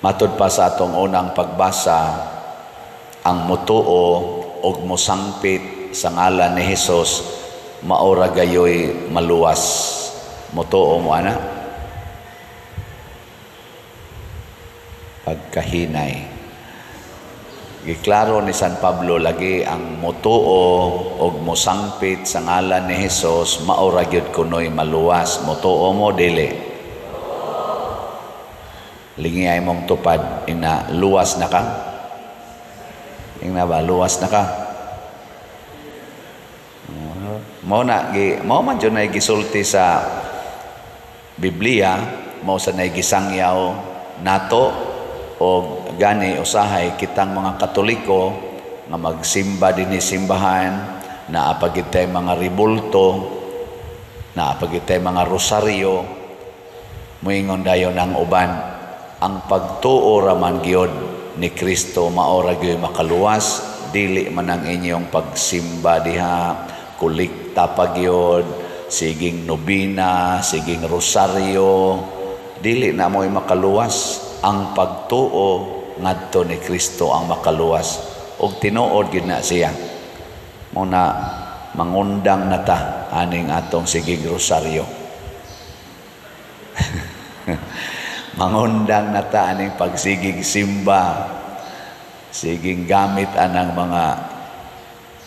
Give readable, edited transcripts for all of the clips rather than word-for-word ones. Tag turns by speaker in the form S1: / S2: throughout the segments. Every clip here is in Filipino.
S1: Matud pa sa atong unang pagbasa, ang mutuo og mosangpit sa ngalan ni Hesus maura gayoy maluwas. Mutuo mo ana pagkahinay. Giklaro ni San Pablo lagi ang mutuo og mosangpit sa ngalan ni Hesus maura gyud kunoy maluwas. Mutuo mo dili? Lingay mong tupad, ina luwas na ka? Ina ba, luwas na ka? Mao man dyan na gisulti sa Biblia, mao sa na gisangyaw nato, o gani usahay kitang mga Katoliko nga magsimba din simbahan, na apagitay mga ribulto, na apagitay mga rosaryo, muingon dayon ng uban, ang pagtuo raman gyud ni Kristo maora gyud makaluwas, dili man ang inyong pagsimba diha, kulikta pa gyud, siging nobina, siging rosaryo, dili na mo'y makaluwas. Ang pagtuo ngadto ni Kristo ang makaluwas, og tinuod gyud na siya. Muna mangundang nata aning atong siging rosaryo. Mangundang nata aning pagsigig simba, siging gamit anang mga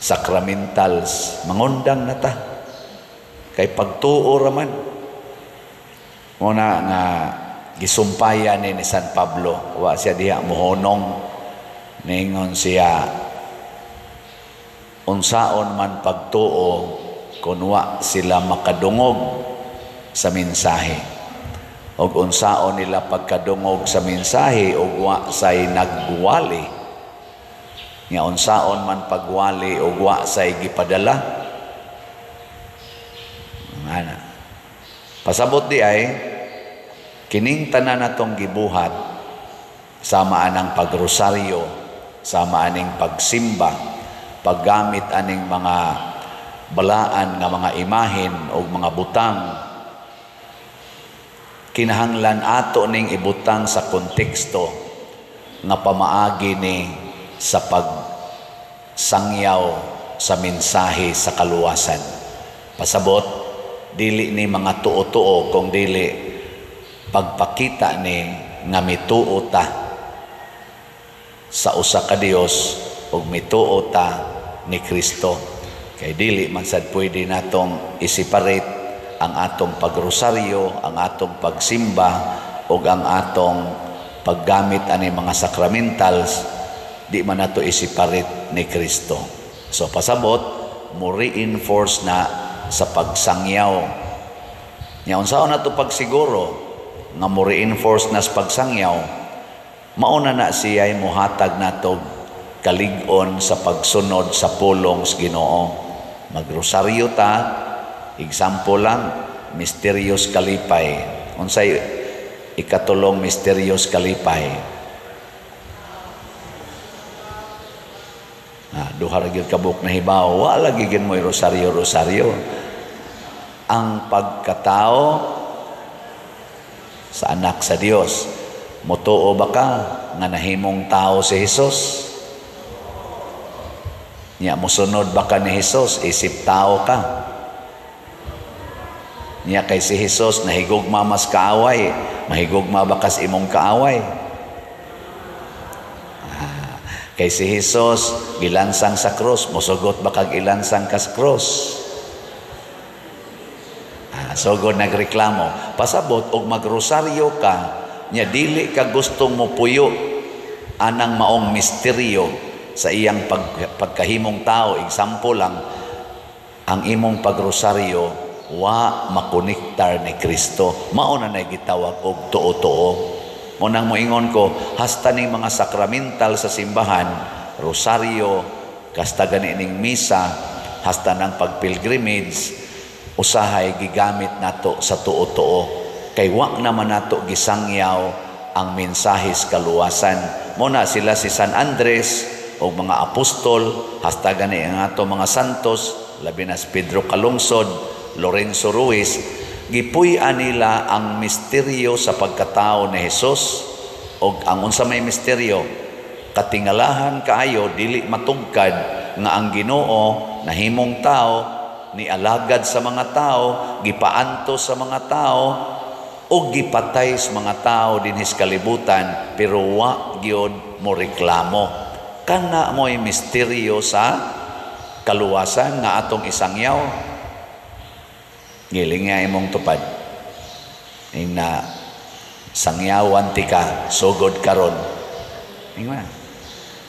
S1: sacramentals, mangundang nata kay pagtuo raman. Muna nga gisumpayan ni San Pablo, wa siya diha mohonong, ningon siya, unsaon man pagtuo kun wa sila makadungog sa mensahe, og unsaon nila pagkadungog sa mensahe og wa say nagwali, nga unsaon man pagwali og wa say gipadala. Ana pasabot di ay kining tanan natong gibuhat, sama anang pagrosaryo, sama aning pagsimba, paggamit aning mga balaan nga mga imahen o mga butang, kinahanglan ato ning ibutang sa konteksto nga pamaagi ni sa pagsangyaw sa mensahe sa kaluwasan. Pasabot, dili ni mga tuo-tuo, kung dili pagpakita ni nga mituo ta sa usa ka Dios ug mituo ta ni Kristo. Kay dili man sad pwede natong i-separate ang atong pagrosaryo, ang atong pagsimba, o ang atong paggamit ani mga sacramentals, di man nato i-separate ni Kristo. So pasabot, mo reinforce na sa pagsangyaw. Nya unsaon nato pagsiguro nga mo reinforce na sa pagsangyaw? Mauna na siya ay muhatag nato kalig-on sa pagsunod sa pulong sa Ginoo. Magrosaryo ta. Example lang, Mysterious Kalipay. Unsay ikatulong Mysterious Kalipay? Duha ra gyud kabuk na hibaw, wala gyud mo rosaryo. Ang pagkatao sa anak sa Dios, mutuo ba ka nga nahimong tao si Hesus? Nya mosunod ba ka ni Hesus? Isip tao ka. Niya kay si Hesus nahigugma mas kaaway, mahigugma bakas imong kaaway. Kay si Hesus gilansang sa krus, mosugot ba kag ilansang kas krus? Sugod nagreklamo. Pasabot og magrosaryo ka, nya dili ka gustong mo puyo anang maong misteryo sa iyang pagkahimong tao. Example lang, ang imong pagrosaryo wa makonektar ni Kristo, mao na gitawag og tuo-tuo. Munang moingon ko, hasta ning mga sakramental sa simbahan, rosaryo, kasta gani ning misa, hasta nang pagpilgrimage, usahay gigamit nato sa tuo-tuo. Kay wa naman nato gisangyaw ang mensahe sa kaluwasan. Muna sila si San Andres o mga apostol, hasta gani ang ato mga santos, labi na si Pedro Calungsod, Lorenzo Ruiz, gipuy-an nila ang misteryo sa pagkatao ni Hesus og ang unsa may misteryo katingalahan kaayo dili matugkad nga ang Ginoo nahimong tao, nialagad sa mga tao, gipaantos sa mga tao o gipatay sa mga tao dinhi sa kalibutan, pero wa gyud mo reklamo. Kana mo'y misteryo sa kaluwasan nga atong isangyaw. Giling nga imong tupad. Ina sangyawan ti ka, sugod karon. Ingman.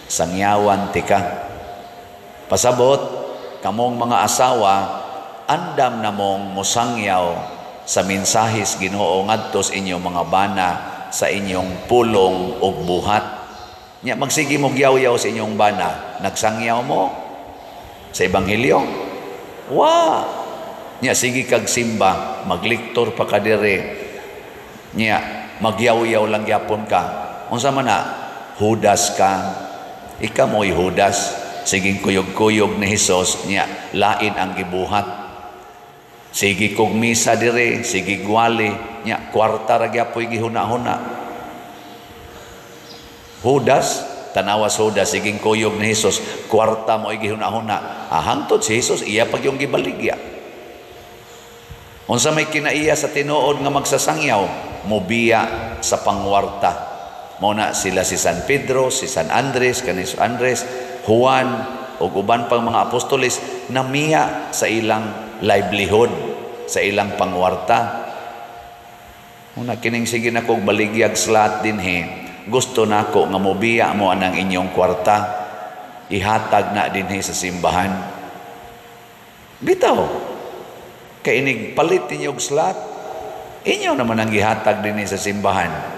S1: Sangyawan ti ka. Pasabot, kamong mga asawa, andam na mong musangyaw sa mensahis Ginoo ngadto sa inyong mga bana, sa inyong pulong ug buhat. Nya magsige mo yaw-yaw sa inyong bana, nagsangyaw mo sa ebanghelyo. Wa. Nya sige kag simba, magliktor pa ka dire. Nya magyaw-yaw lang gyapon ka. Unsa man na? Hudas ka. Ika mo'y Hudas. Sige kuyog-kuyog ni Hesus, nya lain ang gibuhat. Sige kog misa dire, sige gwali, nya kwarta ra gyapoy gihuna-huna. Hudas, tanawas Hudas, sige kuyog ni Hesus, kwarta mo gihuna-huna. Hangtod si Hesus iya pag yung gibaligya. Unsa may kinaiya sa tinuod nga magsasangyaw, mobiya sa pangwarta. Muna sila si San Pedro, si San Andres, kanis Andres, Juan o uban pang mga apostoles namiya sa ilang livelihood, sa ilang pangwarta. Una kining sige na kog baligyag slat dinhi, gusto nako nga mobiya mo anang inyong kwarta, ihatag na dinhi sa simbahan. Bitaw, kay inig palit ninyo og slat, inyo naman ang gihatag dinhi sa simbahan.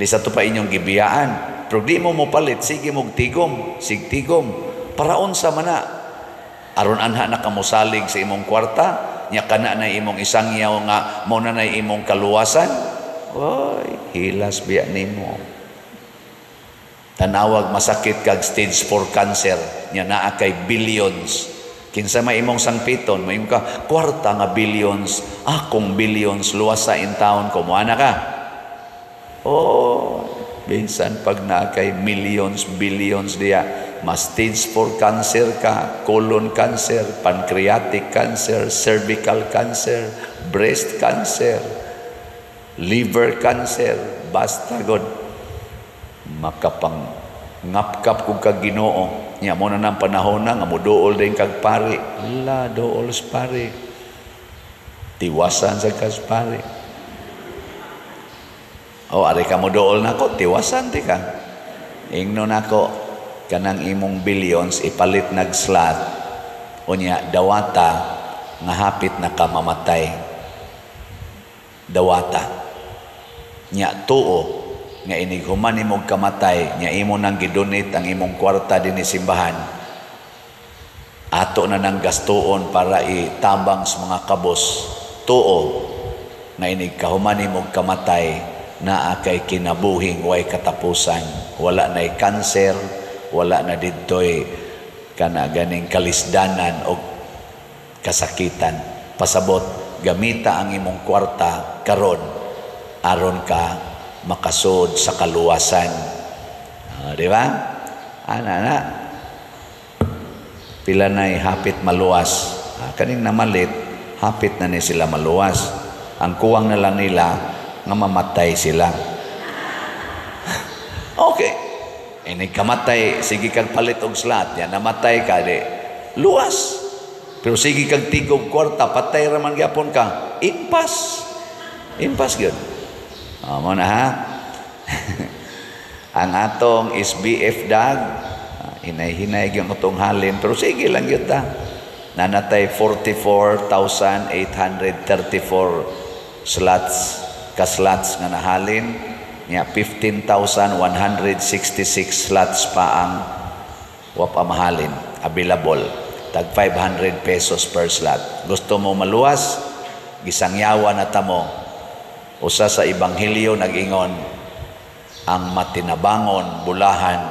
S1: Di sa to pa inyong gibiyaan. Pero di mo palit, sige mong tigom, sigtigom. Para unsa man na. Aron anha na kamusalig sa imong kwarta, nya kana na imong isangyaw nga mo na imong kaluwasan. Oy, hilas biya nimo. Tanawag masakit kag stage 4 cancer, nya naa kay billions. Kinsa may imong sangpiton, may imong ka kwarta nga billions, akong billions luwasa in town ko mo ana ka. Oh, minsan pag na kay millions, billions diya, mas stage 4 cancer ka, colon cancer, pancreatic cancer, cervical cancer, breast cancer, liver cancer, basta god. Makapang ngapkap kung kag Ginoo. Nya mo na ng panahon na nga muduol din kag pari. La, dool sa pari. Tiwasan sa kas pari. O, ari ka mo dool na ko, tiwasan di ka. Ingno na ko, kanang imong billions, ipalit nag-slot, o niya, dawata, nga hapit na ka mamatay. Dawata. Nya, tuo, nga inighuman imong kamatay, nya imo nang gidonate ang imong kwarta din simbahan. Ato na nang gastuon para itabang sa mga kabos. Tuo, nga inigkahuman imong kamatay, na kay kinabuhing way katapusan, wala na'y kanser, wala na didtoy kana ganing kalisdanan o kasakitan. Pasabot, gamita ang imong kwarta karon aron ka makasud sa kaluwasan. Di ba? Ana na. Pila na'y hapit maluwas. Kaning namalit, hapit na ni sila maluwas. Ang kuwang na lang nila nga mamatay sila. Okay. Ini kamatay, sige kag palit og slot, yan namatay ka di. Luwas. Pero sige kag tigog kwarta, patay raman gyapon ka. Impas. Impas gyud. Mo na ha. Ang atong SBF dag, hinay-hinay gyud atong halin, pero sige lang gyud ta. Nanatay 44,834 slots. Slots nga nahalin niya 15,166 slots pa ang mahalin available, tag 500 pesos per slot. Gusto mo maluwas, gisangyawan na tamo. Usa sa ebanghelyo nag-ingon, ang matinabangon bulahan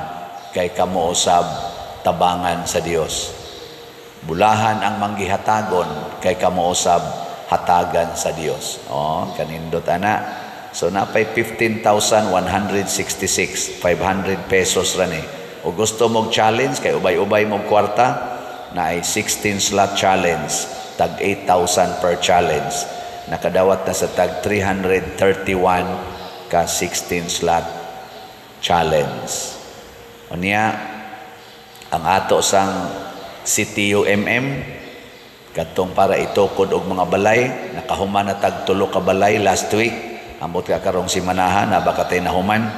S1: kay kamo usab tabangan sa Dios. Bulahan ang manggihatagon kay kamo usab hatagan sa Dios. Oh, kanindot ana. So napay 15,166, 500 pesos ra ni. O gusto mong challenge kay ubay-ubay mong kwarta, na ay 16 slot challenge, tag 8,000 per challenge. Nakadawat na sa tag 331 ka 16 slot challenge. Unya ang ato sang CTUMM katong para itukod og mga balay, nakahuman na tag 3 ka balay last week. Ambot ka karong simanahan na baka tayo nahuman.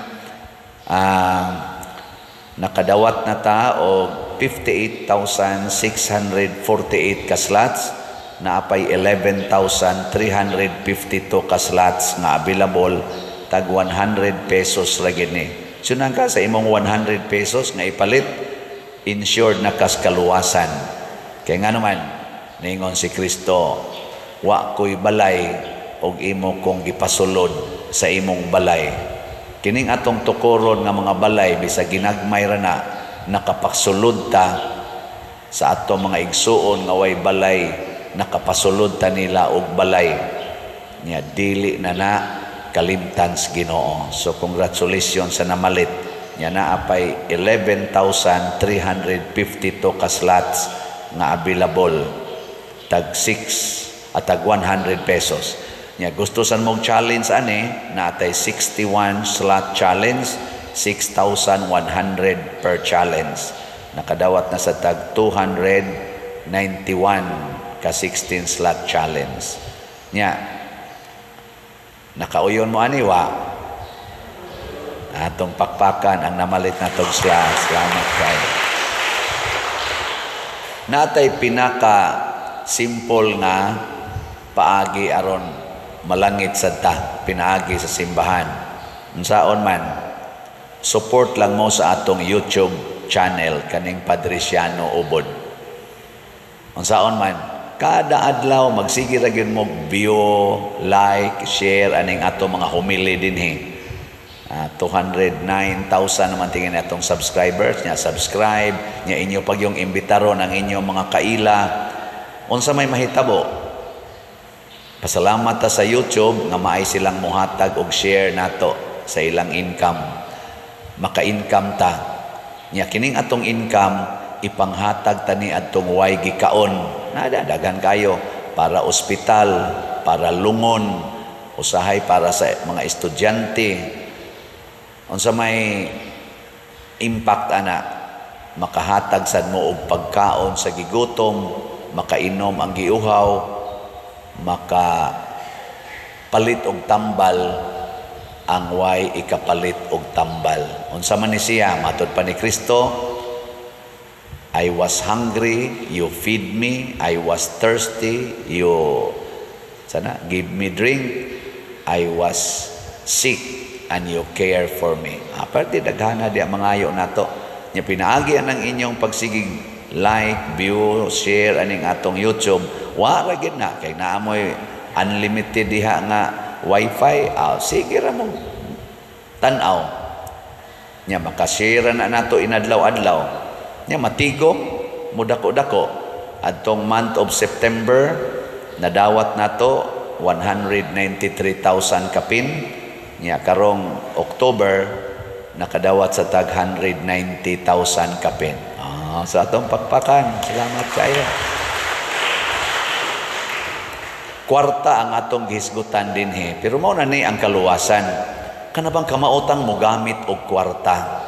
S1: Nakadawat na ta og 58,648 ka slots, na apay 11,352 ka slots nga available, tag 100 pesos ra gid ni. Sunang ka sa imong 100 pesos nga ipalit, insured na kas kaluwasan. Kaya nga naman, ningon si Kristo, wa ko'y balay og imo kong gipasulod sa imong balay. Kining atong tukoron nga mga balay, bisa ginagmay ra na, nakapagsulod ta sa atong mga igsuon nga way balay, nakapasulod ta nila og balay. Nya dili na kalimtan sa Ginoo. So congratulations sa namalit. Nya apay 11,352 ka slots nga available, tag 6 at tag 100 pesos. Nya gusto san mong challenge ani, natay 61 slot challenge, 6,100 per challenge. Nakadawat na sa tag 291 ka 16 slot challenge. Nya nakauyon mo ani wa atong pakpakan ang namalit na tog slot. Salamat kayo. Natay pinaka simple nga paagi aron malangit sa ta, pinaagi sa simbahan. Unsaon man, support lang mo sa atong YouTube channel kaning Padresiano Ubod. Unsaon man, kada adlaw magsige ra gyud mo view, like, share aning atong mga homily dinhi. 209,000 naman tingin atong subscribers nya. Subscribe nya, inyo pag yung imbitaron ang inyong mga kaila. Unsa may mahitabo, pasalamat ta sa YouTube nga maay silang muhatag og share nato sa ilang income. Maka-income ta. Nya kining atong income ipanghatag ta ni adtong way gikaon. Nadadagan kayo para ospital, para lungon, usahay para sa mga estudyante. Unsa may impact ana, makahatag sad mo og pagkaon sa gigutom, makainom ang giuhaw, makapalit og tambal ang way ikapalit og tambal. Unsa man ni siya, matud pa ni Kristo, I was hungry, you feed me. I was thirsty, you give me drink. I was sick and you care for me. Aparte daghana di mangayo nato. Nya pinaagi ang inyong pagsigig like, view, share aning atong YouTube. Wa ra gid na kay naamoy unlimited diha nga wifi. Sige ra mo tan-aw. Nya makashare na nato inadlaw-adlaw. Nya matigom mudako-dako adtong month of September nadawat nato 193,000 kapin. Nya karong October nakadawat sa tag 190,000 kapin. Sa atong pagpakan, salamat kayo. Kwarta ang atong gihisgutan dinhi, pero mao na ni ang kaluwasan. Kanabang kamautang mo gamit og kwarta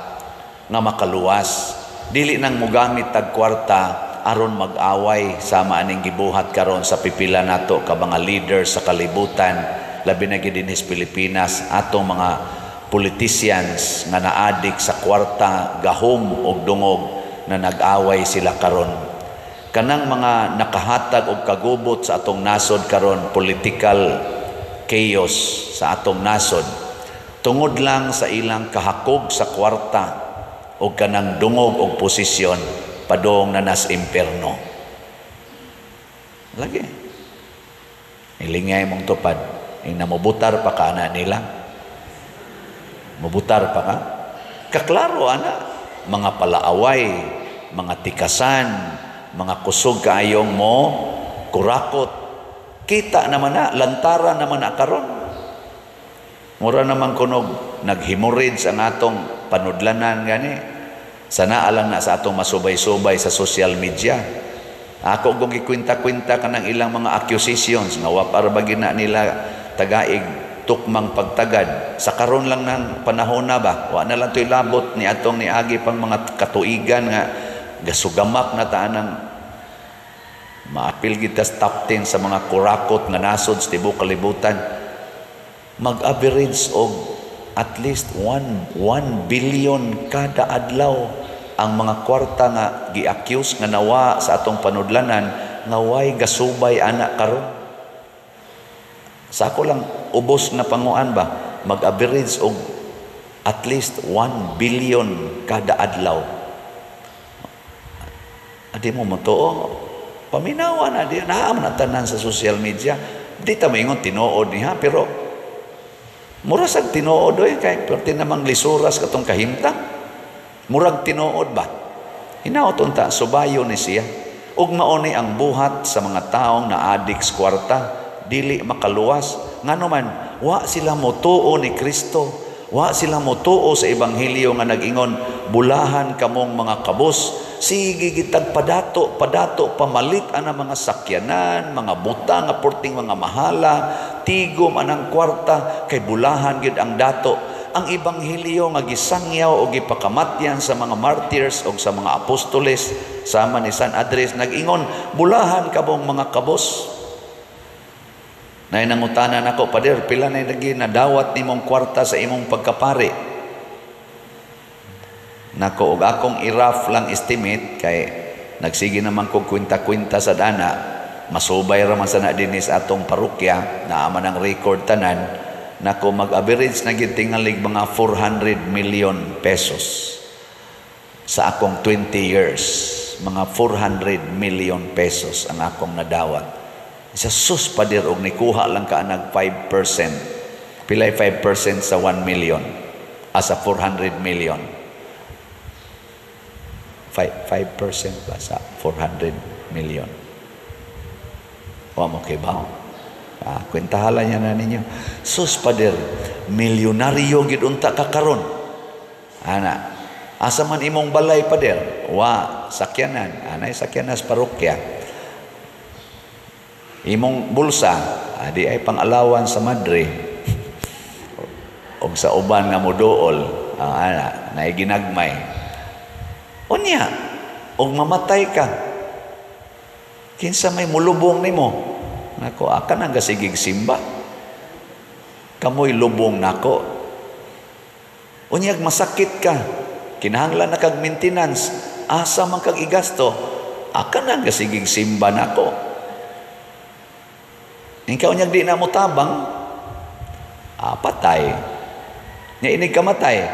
S1: nga makaluwas. Dili nang mo gamit tag kwarta aron mag-away sama aning gibuhat karon sa pipila nato ka mga leader sa kalibutan, labi na gid dinhi sa Pilipinas, atong mga politicians nga naadik sa kwarta, gahom og dungog na nag-away sila karon. Kanang mga nakahatag og kagubot sa atong nasod karon, political chaos sa atong nasod, tungod lang sa ilang kahakog sa kwarta o kanang dungog og posisyon, padong na nas imperno. Lagi. Ilingay mong tupad. Namubutar pa ka na nila. Mubutar pa ka. Kaklaro ana, mga palaaway, mga tikasan, mga kusog kaayong mo, kurakot. Kita naman na, lantaran naman na karon. Mura naman kunog naghemorrhage ang atong panudlanan gani. Sana alang na sa atong masubay-subay sa social media. Ako kung ikwinta-kwinta ka ng ilang mga accusations nga wapar bagina nila tagaig tukmang pagtagad sa karon lang ng panahon na ba wa na lang to'y labot ni atong niagi pang mga katuigan nga gasugamak na taanang maapil kita top 10 sa mga kurakot nga nasod sa tibuok kalibutan. Mag-average og at least 1 billion kada adlaw ang mga kwarta nga gi-accuse nga nawa sa atong panudlanan nga way gasubay anak karon. Sa ako lang ubos na panguan ba mag-average og at least 1 billion kada adlaw. Adi mo motoo paminawa na di naam na tanan sa social media. Di ta maingon tinuod niya pero mura sag tinuod oy kay perti namang lisuras katong kahimtang. Murag tinuod ba? Hinaoton ta subayo ni siya. Ug mao ni ang buhat sa mga taong na adik sa kwarta, dili makaluwas. Ngano man wa sila motuo ni Kristo. Wa sila motuo sa ebanghelyo nga nag-ingon bulahan kamong mga kabos. Sige gitag padato pamalit ana mga sakyanan, mga butang nga porting mga mahala, tigom anang kwarta kay bulahan gid ang dato. Ang ebanghelyo nga gisangyaw o gipakamatyan sa mga martyrs o sa mga apostoles sama ni San Andres nag-ingon bulahan kabong mga kabos. Nay nangutanan ako, Pader, pila na lagi nadawat nimong kwarta sa imong pagkapari? Nako, og akong i-rough lang estimate kay nagsige naman kong kwinta-kwinta sa dana, masubay raman sa na dinis atong parokya na aman ang record tanan. Nako, mag-average na gitingalig mga 400 million pesos sa akong 20 years. Mga 400 million pesos ang akong nadawat. Isa sus Pader og nikuha lang ka nag 5%. Pilay 5% sa 1 million sa 400 million. 5% ba sa 400 million? Wa mo kay ba? Kwentahala niya na ninyo. Sus Pader, milyonaryo gid unta ka karon. Ana, asa man imong balay Pader? Wa, sakyanan. Anay sakyanan sa parokya. Imong bulsa, di ay pang-alawan sa madre. O sa uban nga moduol, ana, naay ginagmay. Unya, og mamatay ka. Kinsa may mulubong nimo? Nako, akan ang gasigig simba. Kamoy lubong nako. Unyag masakit ka. Kinahanglan na kag maintenance. Asa man kag igasto. Akan ang gasigig simba nako. Ikaw unyag di na mo tabang. Patay. Nya inig kamatay.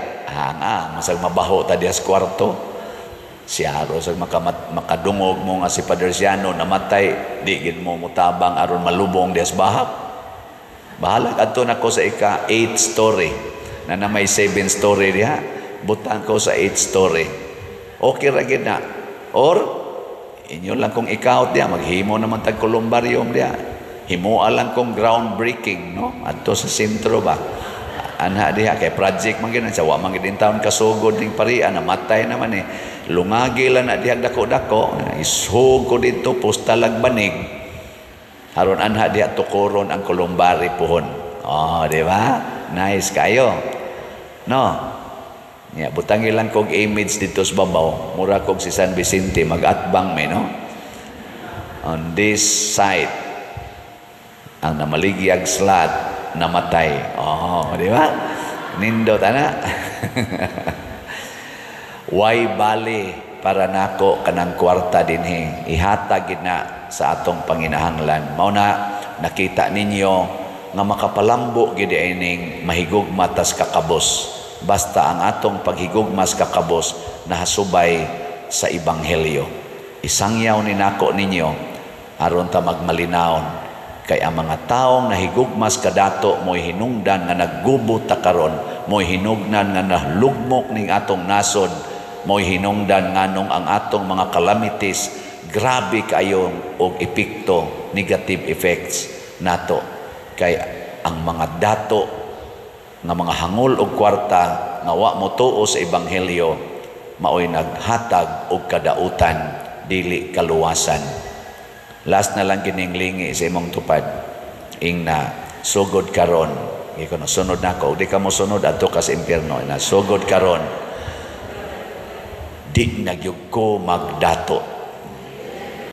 S1: Masag mabaho ta dias kwarto. Siya sa makadungog mo nga si Padre Siano namatay, di gid mo mutabang aron malubong dias bahak. Bahala kadto nako sa ika 8 story na may 7 story diha. Butang ko sa 8 story. Okay ra gid na. Or inyo lang kung ikaw diha maghimo naman tag kolumbarium diha. Himo lang kung groundbreaking no adto sa sentro ba. Ana diha kay project man gid sa wa man gid taon kasugod ning parian namatay naman eh. Lungagi lang na dihag dako-dako, isug ko dito, postalag banig. Haron anha diha tukuron ang kolumbari puhon. Oh, di ba? Nice kayo. No? Yeah, butangi lang kog image dito sa babaw. Mura kog si San Vicente, mag-atbang me, no? On this side, ang namaligyag slat, namatay. Oh, di ba? Nindot, ana. Way bali para nako kanang kwarta dinhi ihatag gid na sa atong panginahanglan. Mao na nakita ninyo nga makapalambo gid ining mahigugma tas kakabos. Basta ang atong paghigugmas kakabos nahasubay sa ebanghelyo. Isangyaw ni nako ninyo aron ta magmalinaon kay ang mga taong nahigugmas kadato mo'y hinungdan nga naggubo ta karon, mo'y hinungdan nga nahlugmok ning atong nasod, mo'y hinungdan nganong ang atong mga calamities grabe kayo og epekto, negative effects nato kay ang mga dato nga mga hangul og kwarta nga wa mo tuo sa ebanghelyo maoy naghatag og kadautan dili kaluwasan. Last na lang kining lingi sa imong tupad ing na sugod karon ikaw na sunod nako di ka mo sunod adto ka sa impyerno na sugod karon di nagyud ko magdato